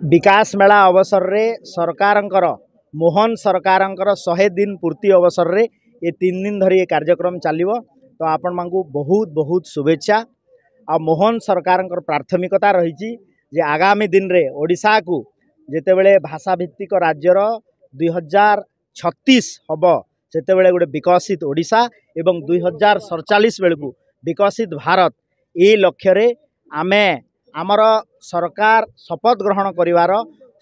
विकास मेला अवसर रे सरकारंकर मोहन सरकारंकर 100 दिन पूर्ति अवसर रे ये 3 दिन धरी ये कार्यक्रम चलिबो। तो आपण मानकु बहुत बहुत शुभेच्छा। आ मोहन सरकारंकर प्राथमिकता रही जे आगामी दिन रे ओडिशा को जेतेबेले भाषा भित्तिक राज्यर 2036 हब सेतेबेले गोटे विकसित ओडिशा एवं 2047 बेलू विकसित भारत ये लक्ष्य रे आमे आमर सरकार शपथ ग्रहण करिवार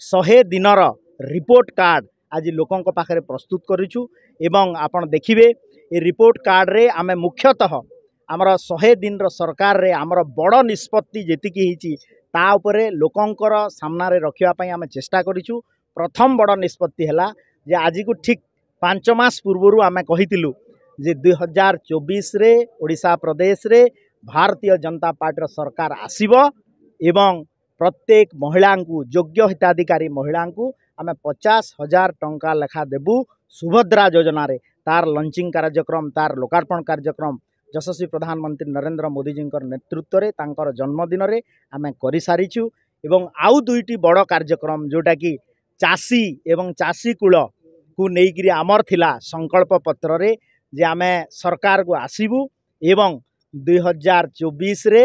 100 दिनर रिपोर्ट कार्ड आज लोकों पाखे प्रस्तुत करूँ। एवं आपण देखिए ये रिपोर्ट कार्ड रे आमे मुख्यतः आमर 100 दिन सरकार रे आमर बड़ निष्पत्ति जेतिकी हिची ता उपरे लोकंकर सामना रे रखिया पई आमे चेष्टा करिछु। प्रथम बड़ निष्पत्ति हैला जे आज को ठीक 5 मास पूर्वरु आमे कहितिलु जे 2024 रे ओडिशा प्रदेश रे भारतीय जनता पार्टी सरकार आसीबो एवं प्रत्येक महिला को योग्य हिताधिकारी महिला को आमे 50,000 टंका लेखा देबू। सुभद्रा योजना रे तार लॉन्चिंग कार्यक्रम तार लोकार्पण कार्यक्रम यशस्वी प्रधानमंत्री नरेंद्र मोदी जी नेतृत्व रे तांकर जन्मदिन रे आमे करि सारिछु। एवं आउ दुईटी बड़ कार्यक्रम जोटा कि चाषी एवं चाषी कूल को नेइकरी आमर थिला संकल्प पत्र रे जे आमे सरकार को आसीबू एवं 2024 रे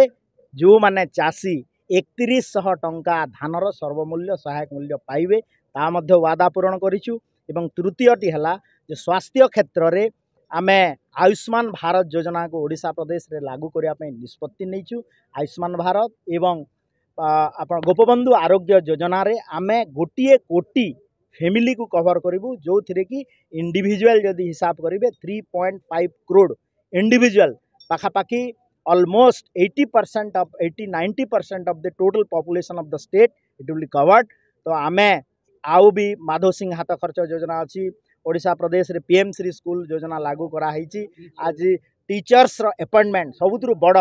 जो माने चाषी 3100 टंका धानर सर्वमूल्य सहायक मूल्य पाइबे ता मध्य वादा पूरण करिछु। एवं तृतीयटी हला जे स्वास्थ्य क्षेत्र रे आमे आयुष्मान भारत योजना को ओडिशा प्रदेश रे लागू करिया पई निष्पत्ति नैछु। आयुष्मान भारत एवं आपण गोपबंधु आरोग्य योजना रे आमे गोटिए कोटी फैमिली को कवर करिवु जो थिरे कि इंडिविजुअल जदि हिसाब करिवे 3.5 crore individual पाखापाखी almost 80% of 80-90% of the total population of the state it will be covered। तो आमे आउ भी माधव सिंह हाथ खर्च योजना अच्छी ओडिशा प्रदेश रे पीएम श्री स्कूल योजना लागू करा हिची। आज टीचर्स रो अपॉइंटमेंट सबुतरु बड़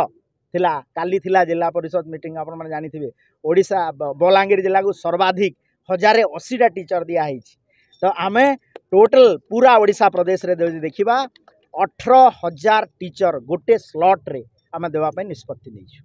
थिला काली थिला जिला परिषद मीटिंग आपण माने जानि थिबे ओडिशा बलांगीर जिला को सर्वाधिक 1080 टीचर दिया हिची। तो आमे टोटल पूरा ओडिशा प्रदेश रे देखिबा 18,000 टीचर गोटे स्लॉट रे आमे देवा पई निष्पत्ति नैछु।